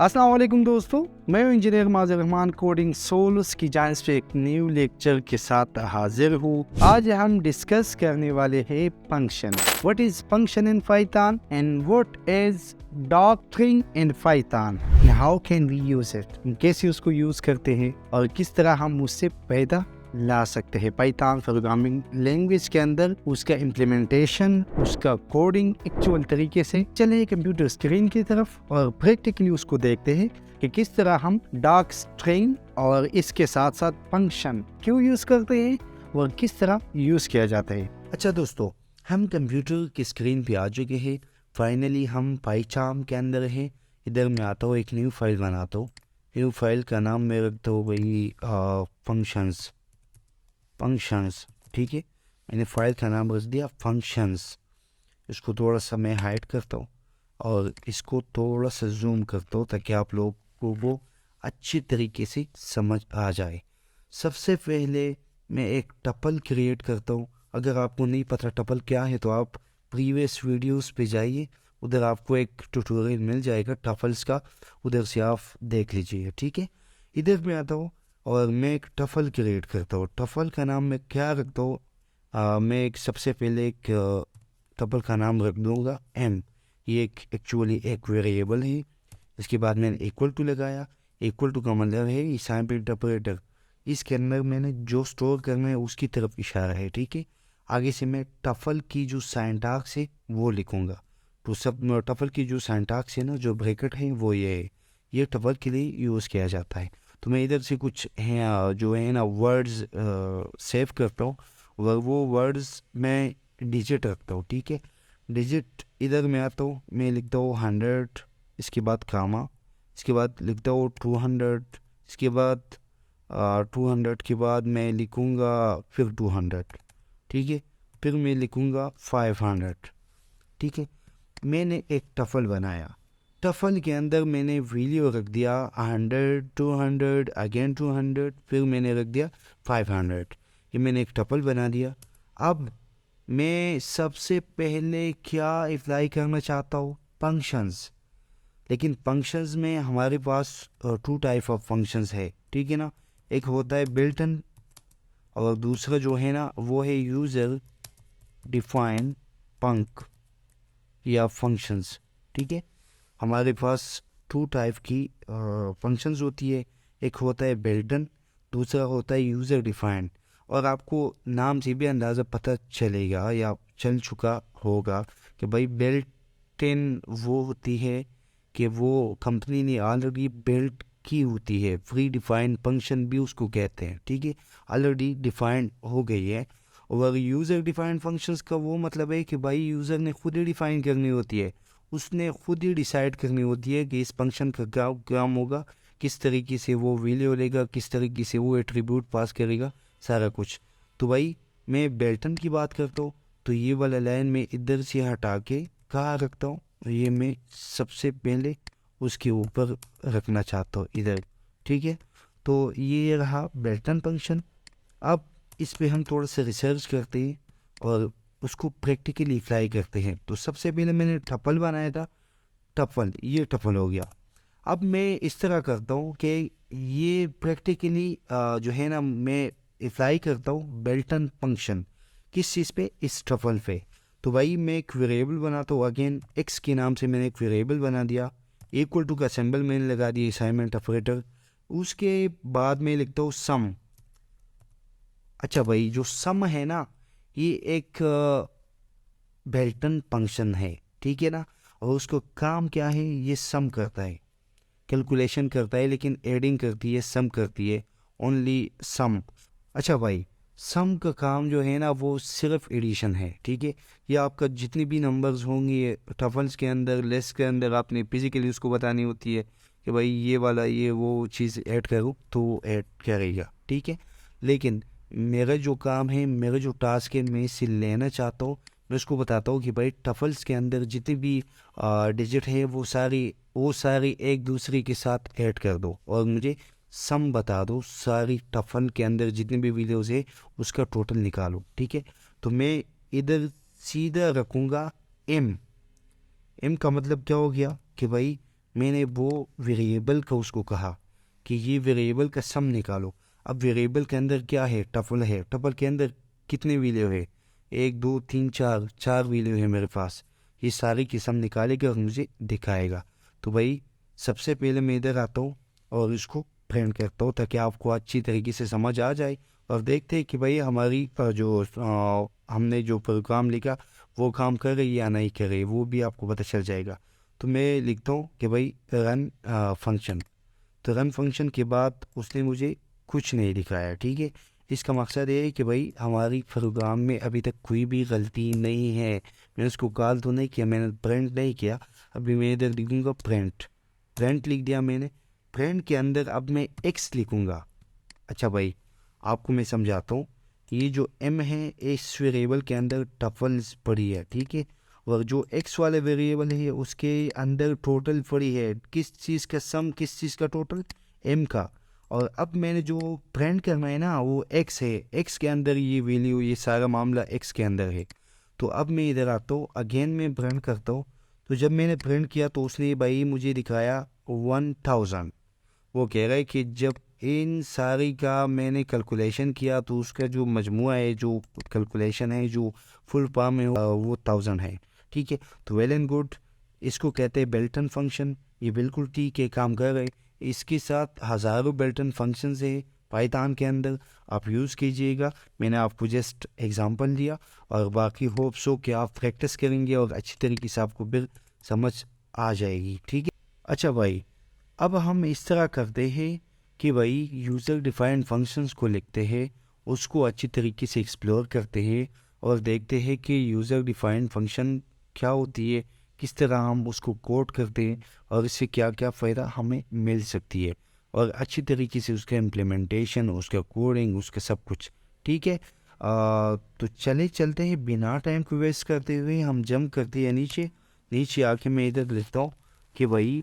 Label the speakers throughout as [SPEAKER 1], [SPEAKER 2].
[SPEAKER 1] अस्सलाम वालेकुम दोस्तों, मैं हूं engineer Majid Rahman Coding Souls की जानिब से एक न्यू लेक्चर के साथ हाजिर हूँ। आज हम डिस्कस करने वाले हैं function. What is function in Python and what is doctrine in Python, how can we use it, कैसे उसको यूज करते हैं और किस तरह हम उससे पैदा ला सकते हैं पाइथन प्रोग्रामिंग लैंग्वेज के अंदर उसका इम्प्लीमेंटेशन, उसका कोडिंग एक्चुअल तरीके से। चलिए कंप्यूटर स्क्रीन की तरफ और प्रैक्टिकली उसको देखते हैं कि किस तरह हम डॉक स्ट्रिंग और इसके साथ साथ फंक्शन क्यों यूज करते हैं और किस तरह यूज किया जाता है।
[SPEAKER 2] अच्छा दोस्तों, हम कंप्यूटर की स्क्रीन पे आ चुके हैं। फाइनली हम पाइथन के अंदर हैं। इधर मैं आता हूँ, एक न्यू फाइल बनाता हूँ। न्यू फाइल का नाम मैं रखता हूँ भाई फंक्शंस। ठीक है, मैंने फाइल का नाम रख दिया फंक्शंस। इसको थोड़ा सा मैं हाइड करता हूँ और इसको थोड़ा सा जूम करता हूँ ताकि आप लोग को वो अच्छी तरीके से समझ आ जाए। सबसे पहले मैं एक टपल क्रिएट करता हूँ। अगर आपको नहीं पता टपल क्या है तो आप प्रीवियस वीडियोस पे जाइए, उधर आपको एक ट्यूटोरियल मिल जाएगा टपल्स का, उधर से आप देख लीजिए। ठीक है, इधर मैं आता हूँ और मैं एक टफल क्रिएट करता हूँ। टफल का नाम मैं क्या रखता हूँ, मैं एक सबसे पहले एक टपल का नाम रख दूँगा एम। ये एक्चुअली एक वेरिएबल है। इसके बाद मैंने इक्वल टू लगाया। इक्वल टू का मतलब है असाइनमेंट इंटरप्रेटर। इसके अंदर मैंने जो स्टोर करना है उसकी तरफ इशारा है। ठीक है, आगे से मैं टफल की जो सिंटैक्स है वो लिखूँगा। तो सब टफल की जो सिंटैक्स है ना, जो ब्रैकेट है वो ये है। ये टफल के लिए यूज़ किया जाता है। तो मैं इधर से कुछ है जो है ना वर्ड्स सेव करता हूँ और वो वर्ड्स मैं डिजिट रखता हूँ। ठीक है, डिजिट इधर में आता हूँ, मैं लिखता हूँ 100, इसके बाद कामा, इसके बाद लिखता हूँ 200, इसके बाद 200 के बाद मैं लिखूँगा फिर 200। ठीक है, फिर मैं लिखूँगा 500। ठीक है, मैंने एक टफल बनाया। टफल के अंदर मैंने वैल्यू रख दिया 100, 200, अगेन 200, फिर मैंने रख दिया 500। ये मैंने एक टफल बना दिया। अब मैं सबसे पहले क्या अप्लाई करना चाहता हूँ, फंक्शंस। लेकिन फंक्शंस में हमारे पास 2 टाइप ऑफ फंक्शंस है। ठीक है ना, एक होता है बिल्ट इन और दूसरा जो है ना वो है यूज़र डिफाइन फंक या फंक्शंस। ठीक है, हमारे पास 2 टाइप की फंक्शंस होती है। एक होता है बिल्ट इन, दूसरा होता है यूज़र डिफाइंड। और आपको नाम से भी अंदाज़ा पता चलेगा या चल चुका होगा कि भाई बिल्ट इन वो होती है कि वो कंपनी ने ऑलरेडी बिल्ट की होती है। फ्री डिफाइंड फंक्शन भी उसको कहते हैं। ठीक है, ऑलरेडी डिफाइंड हो गई है। और यूज़र डिफाइंड फंक्शंस का वो मतलब है कि भाई यूज़र ने खुद ही डिफाइन करनी होती है, उसने खुद ही डिसाइड करनी होती है कि इस फंक्शन का क्या काम होगा, किस तरीके से वो वैल्यू लेगा, किस तरीके से वो एट्रीब्यूट पास करेगा, सारा कुछ। तो भाई मैं बेल्टन की बात करता हूँ तो ये वाला लाइन में इधर से हटा के कहाँ रखता हूँ, ये मैं सबसे पहले उसके ऊपर रखना चाहता हूँ इधर। ठीक है, तो ये रहा बेल्टन फंक्शन। अब इस पे हम थोड़ा सा रिसर्च करते हैं और उसको प्रैक्टिकली अप्लाई करते हैं। तो सबसे पहले मैंने टपल बनाया था, टपल, ये टपल हो गया। अब मैं इस तरह करता हूँ कि ये प्रैक्टिकली जो है ना मैं अप्लाई करता हूँ बेल्टन फंक्शन किस चीज़ पे, इस टपल पे। तो भाई मैं एक वेरिएबल बनाता हूँ, अगेन एक्स के नाम से मैंने एक वेरिएबल बना दिया। इक्वल टू का सिंबल मैंने लगा दिया असाइनमेंट ऑपरेटर। उसके बाद मैं लिखता हूँ सम। अच्छा भाई, जो सम है ना ये एक बेल्टन फंक्शन है। ठीक है ना, और उसको काम क्या है, ये सम करता है, कैलकुलेशन करता है, लेकिन एडिंग करती है, सम करती है, ओनली सम। अच्छा भाई, सम का काम जो है ना वो सिर्फ एडिशन है। ठीक है, ये आपका जितनी भी नंबर्स होंगी टफल्स के अंदर, लिस्ट के अंदर, आपने फिजिकली उसको बतानी होती है कि भाई ये वाला ये वो चीज़ ऐड करूँ तो ऐड करेगा। ठीक है, लेकिन मेरा जो काम है, मेरा जो टास्क है, मैं इसे लेना चाहता हूँ। मैं उसको बताता हूँ कि भाई टफल्स के अंदर जितनी भी डिजिट है वो सारी एक दूसरे के साथ ऐड कर दो और मुझे सम बता दो। सारी टफल के अंदर जितनी भी वीडियोस है उसका टोटल निकालो। ठीक है, तो मैं इधर सीधा रखूँगा एम। एम का मतलब क्या हो गया कि भाई मैंने वो वेरिएबल का उसको कहा कि ये वेरिएबल का सम निकालो। अब वेरिएबल के अंदर क्या है, टपल है, टपल के अंदर कितने वैल्यू है, 1 2 3 4 वैल्यू है मेरे पास। ये सारी की सम निकालेगा और मुझे दिखाएगा। तो भाई सबसे पहले मैं इधर आता हूँ और इसको प्रिंट करता हूँ ताकि आपको अच्छी तरीके से समझ आ जाए, और देखते हैं कि भाई हमारी हमने जो प्रोग्राम लिखा वो काम कर रही है या नहीं कर रही, वो भी आपको पता चल जाएगा। तो मैं लिखता हूँ कि भाई रन फंक्शन। तो रन फंक्शन के बाद उसने मुझे कुछ नहीं दिखाया, ठीक है। इसका मकसद ये है कि भाई हमारी प्रोग्राम में अभी तक कोई भी गलती नहीं है। मैंने उसको कॉल तो नहीं किया, मैंने प्रिंट नहीं किया। अभी मैं इधर लिखूँगा प्रिंट, प्रिंट लिख दिया मैंने। प्रिंट के अंदर अब मैं एक्स लिखूँगा। अच्छा भाई आपको मैं समझाता हूँ। ये जो m है इस वेरिएबल के अंदर टपल्स पड़ी है, ठीक है। और जो x वाले वेरिएबल है उसके अंदर टोटल पड़ी है, किस चीज़ का सम, किस चीज़ का टोटल, m का। और अब मैंने जो प्रिंट करना है ना वो x है, x के अंदर ये वैल्यू, ये सारा मामला x के अंदर है। तो अब मैं इधर आता हूँ, अगेन मैं प्रिंट करता हूँ। तो जब मैंने प्रिंट किया तो उसने भाई मुझे दिखाया 1000। वो कह रहा है कि जब इन सारी का मैंने कैलकुलेशन किया तो उसका जो मजमुआ है, जो कैलकुलेशन है, जो फुल फॉर्म है वो 1000 है, ठीक है। तो वेल एंड गुड, इसको कहते हैं बेल्टन फंक्शन। ये बिल्कुल ठीक है, काम कर रहे। इसके साथ हज़ारों बेल्टन फंक्शंस है पाइथन के अंदर, आप यूज़ कीजिएगा। मैंने आपको जस्ट एग्जांपल दिया और बाकी होप सो कि आप प्रैक्टिस करेंगे और अच्छी तरीके से आपको फिर समझ आ जाएगी, ठीक है। अच्छा भाई अब हम इस तरह करते हैं कि भाई यूज़र डिफाइंड फंक्शंस को लिखते हैं, उसको अच्छी तरीके से एक्सप्लोर करते हैं और देखते हैं कि यूज़र डिफाइंड फंक्शन क्या होती है, किस तरह हम उसको कोड करते हैं और इससे क्या क्या फ़ायदा हमें मिल सकती है, और अच्छी तरीके से उसका इम्प्लीमेंटेशन, उसका कोडिंग, उसका सब कुछ, ठीक है। तो चलते हैं बिना टाइम को वेस्ट करते हुए हम जंप करते हैं नीचे आके मैं इधर लिखता हूँ कि भाई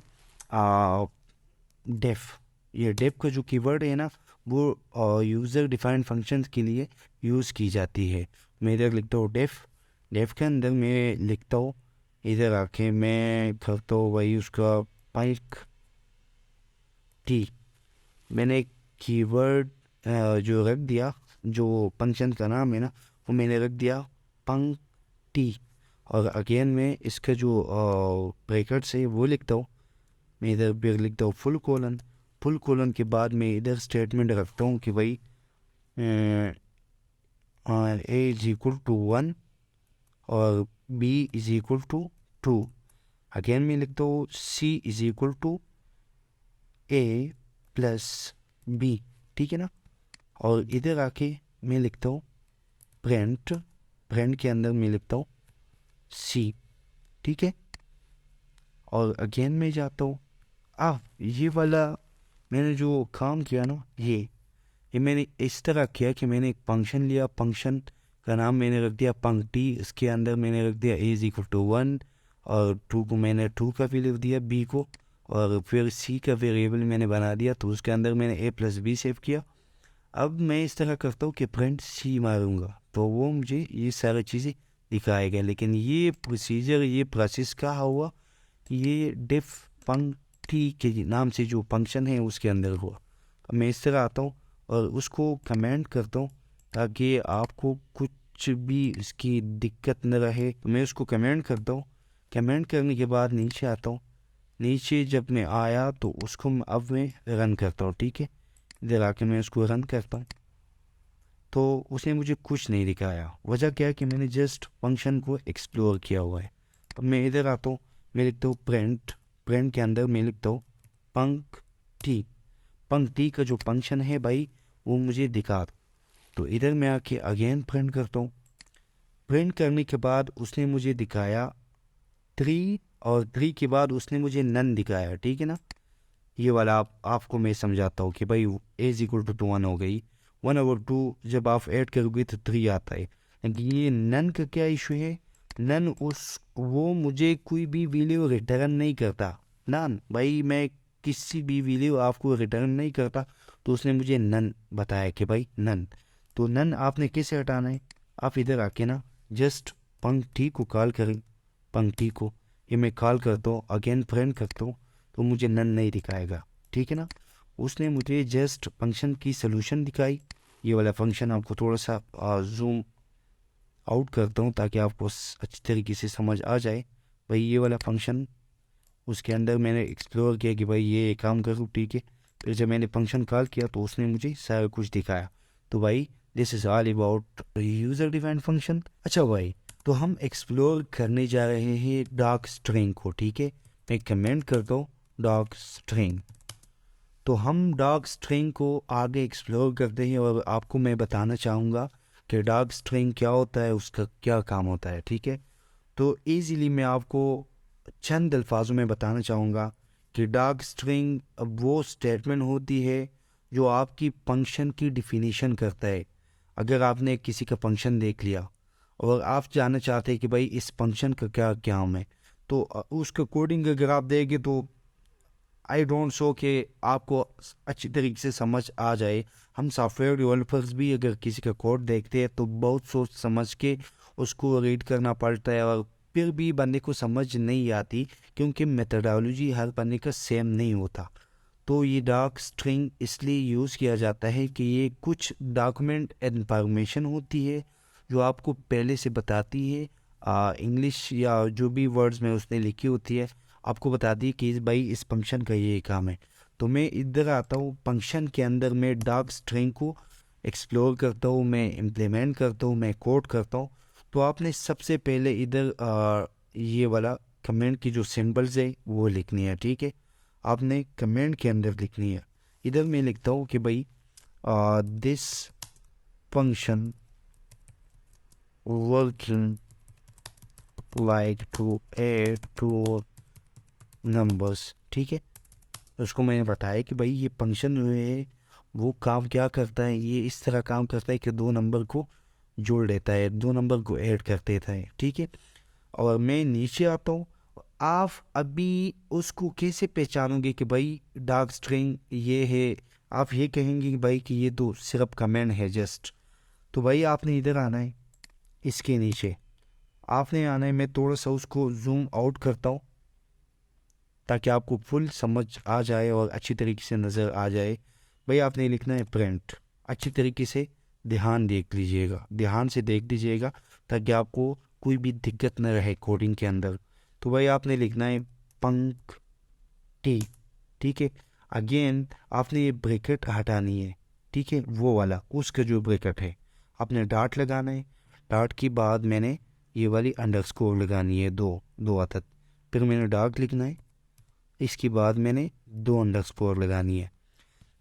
[SPEAKER 2] डेफ। ये डेफ का जो कीवर्ड है ना वो यूज़र डिफाइंड फंक्शंस के लिए यूज़ की जाती है। मैं इधर लिखता हूँ डेफ के अंदर मैं लिखता हूँ, इधर आके मैं करता हूँ वही उसका पंक टी। मैंने एक कीवर्ड जो रख दिया, जो फंक्शन का नाम है ना वो मैंने रख दिया पंक टी। और अगेन मैं इसका जो ब्रैकेट्स है वो लिखता हूँ। मैं इधर फिर लिखता हूँ फुल कोलन के बाद मैं इधर स्टेटमेंट रखता हूँ कि भाई ए इज इक्वल टू 1 और B is equal to 2। Again मैं लिखता हूँ C is equal to A plus B, ठीक है ना। और इधर आके मैं लिखता हूँ प्रिंट के अंदर मैं लिखता हूँ सी, ठीक है। और अगेन मैं जाता हूँ ये वाला मैंने जो काम किया ना ये मैंने इस तरह किया कि मैंने एक फंक्शन लिया, फंक्शन का नाम मैंने रख दिया पंक्ति, इसके अंदर मैंने रख दिया ए इज इक्वल टू 1 और 2 को मैंने 2 का वैल्यू दिया बी को, और फिर सी का वेरिएबल मैंने बना दिया तो उसके अंदर मैंने ए प्लस बी सेव किया। अब मैं इस तरह करता हूँ कि प्रिंट सी मारूंगा तो वो मुझे ये सारी चीज़ें दिखाएगा। लेकिन ये प्रोसीजर, ये प्रोसेस क्या हुआ, ये डिफ पंक्ति के नाम से जो फंक्शन है उसके अंदर हुआ। अब मैं इस तरह आता हूँ और उसको कमेंट करता हूँ ताकि आपको कुछ भी इसकी दिक्कत न रहे। तो मैं उसको कमेंट करता हूँ। कमेंट करने के बाद नीचे आता हूँ। नीचे जब मैं आया तो उसको अब मैं रन करता हूँ, ठीक है। इधर आके मैं उसको रन करता हूँ तो उसने मुझे कुछ नहीं दिखाया। वजह क्या है कि मैंने जस्ट फंक्शन को एक्सप्लोर किया हुआ है। अब मैं इधर आता हूँ, मैं लिखता हूँ प्रिंट के अंदर मैं लिखता हूँ पंक्ति का जो फंक्शन है भाई वो मुझे दिखा दो। तो इधर मैं आके अगेन प्रिंट करता हूँ। प्रिंट करने के बाद उसने मुझे दिखाया 3 और 3 के बाद उसने मुझे नन दिखाया, ठीक है ना। ये वाला आपको मैं समझाता हूँ कि भाई ए इज इक्वल टू 1 हो गई, 1 और 2 जब आप ऐड करोगे तो 3 आता है। लेकिन ये नन का क्या इशू है, नन वो मुझे कोई भी वैल्यू रिटर्न नहीं करता। नन भाई मैं किसी भी वैल्यू आपको रिटर्न नहीं करता, तो उसने मुझे नन बताया कि भाई नन। तो नन आपने कैसे हटाना है, आप इधर आके ना जस्ट पंक्ति को कॉल करें, पंक्ति को ये मैं कॉल करता हूँ, अगेन प्रिंट करता हूँ तो मुझे नन नहीं दिखाएगा, ठीक है ना। उसने मुझे जस्ट फंक्शन की सोल्यूशन दिखाई। ये वाला फंक्शन आपको थोड़ा सा जूम आउट करता हूँ ताकि आपको अच्छी तरीके से समझ आ जाए। भाई ये वाला फंक्शन, उसके अंदर मैंने एक्सप्लोर किया कि भाई ये काम करूँ, ठीक है। फिर जब मैंने फंक्शन कॉल किया तो उसने मुझे सारा कुछ दिखाया। तो भाई this is all about user defined function. अच्छा भाई, तो हम एक्सप्लोर करने जा रहे हैं डॉक स्ट्रिंग को, ठीक है। मैं कमेंट करता हूँ डॉक स्ट्रिंग। तो हम डॉक स्ट्रिंग को आगे एक्सप्लोर करते हैं और आपको मैं बताना चाहूँगा कि डॉक स्ट्रिंग क्या होता है, उसका क्या काम होता है, ठीक है। तो ईज़िली मैं आपको चंद अल्फाजों में बताना चाहूँगा कि डॉक स्ट्रिंग वो स्टेटमेंट होती है जो आपकी फंक्शन की डिफिनीशन करता है। अगर आपने किसी का फंक्शन देख लिया और आप जानना चाहते हैं कि भाई इस फंक्शन का क्या काम है, तो उसका कोडिंग अगर आप देंगे तो आई डोंट सो कि आपको अच्छी तरीके से समझ आ जाए। हम सॉफ्टवेयर डेवलपर्स भी अगर किसी का कोड देखते हैं तो बहुत सोच समझ के उसको रीड करना पड़ता है, और फिर भी बंदे को समझ नहीं आती क्योंकि मेथडोलॉजी हर बंदे का सेम नहीं होता। तो ये डॉक स्ट्रिंग इसलिए यूज़ किया जाता है कि ये कुछ डॉक्यूमेंट इन्फॉर्मेशन होती है जो आपको पहले से बताती है, इंग्लिश या जो भी वर्ड्स में उसने लिखी होती है आपको बताती है कि भाई इस फंक्शन का ये काम है। तो मैं इधर आता हूँ फंक्शन के अंदर, मैं डॉक स्ट्रिंग को एक्सप्लोर करता हूँ, मैं इम्प्लीमेंट करता हूँ, मैं कोड करता हूँ। तो आपने सबसे पहले इधर ये वाला कमेंट की जो सिंबल्स है वो लिखनी है, ठीक है। आपने कमेंट के अंदर लिखनी है। इधर मैं लिखता हूँ कि भाई this function working like to add two numbers, ठीक है। उसको मैंने बताया कि भाई ये फंक्शन जो है वो काम क्या करता है, ये इस तरह काम करता है कि दो नंबर को जोड़ देता है, दो नंबर को ऐड कर देता है, ठीक है। और मैं नीचे आता हूँ। आप अभी उसको कैसे पहचानोगे कि भाई डॉक स्ट्रिंग ये है? आप ये कहेंगे कि भाई कि ये तो सिर्फ कमेंट है जस्ट। तो भाई आपने इधर आना है, इसके नीचे आपने आना है। मैं थोड़ा सा उसको जूम आउट करता हूँ ताकि आपको फुल समझ आ जाए और अच्छी तरीके से नज़र आ जाए। भाई आपने लिखना है प्रिंट। अच्छी तरीके से ध्यान से देख लीजिएगा ताकि आपको कोई भी दिक्कत न रहे कोडिंग के अंदर। तो भाई आपने लिखना है पंक्ति, ठीक है। अगेन आपने ये ब्रैकेट हटानी है, ठीक है, वो वाला उसका जो ब्रैकेट है आपने डॉट लगाना है। डॉट के बाद मैंने ये वाली अंडरस्कोर लगानी है, दो अदद। फिर मैंने डॉट लिखना है, इसके बाद मैंने दो अंडरस्कोर लगानी है।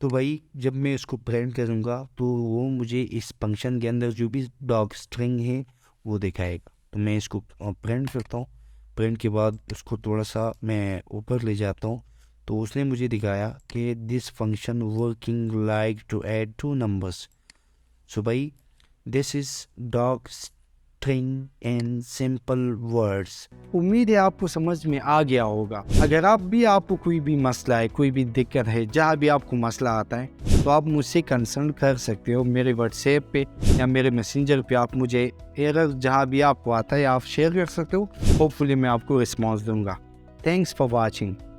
[SPEAKER 2] तो भाई जब मैं इसको प्रिंट करूँगा तो वो मुझे इस फंक्शन के अंदर जो भी डॉक स्ट्रिंग है वो दिखाएगा। तो मैं इसको प्रिंट करता हूँ। प्रिंट के बाद उसको थोड़ा सा मैं ऊपर ले जाता हूँ। तो उसने मुझे दिखाया कि this function working like to add two numbers. So भाई this is docstring in simple words.
[SPEAKER 1] उम्मीद है आपको समझ में आ गया होगा। अगर आपको कोई भी मसला है, कोई भी दिक्कत है, जहाँ भी आपको मसला आता है तो आप मुझसे कंसल्ट कर सकते हो। मेरे व्हाट्सएप पे या मेरे मैसेंजर पे आप मुझे एरर जहाँ भी आपको आता है आप शेयर कर सकते हो। होपफुली मैं आपको रिस्पॉन्स दूंगा। Thanks for watching.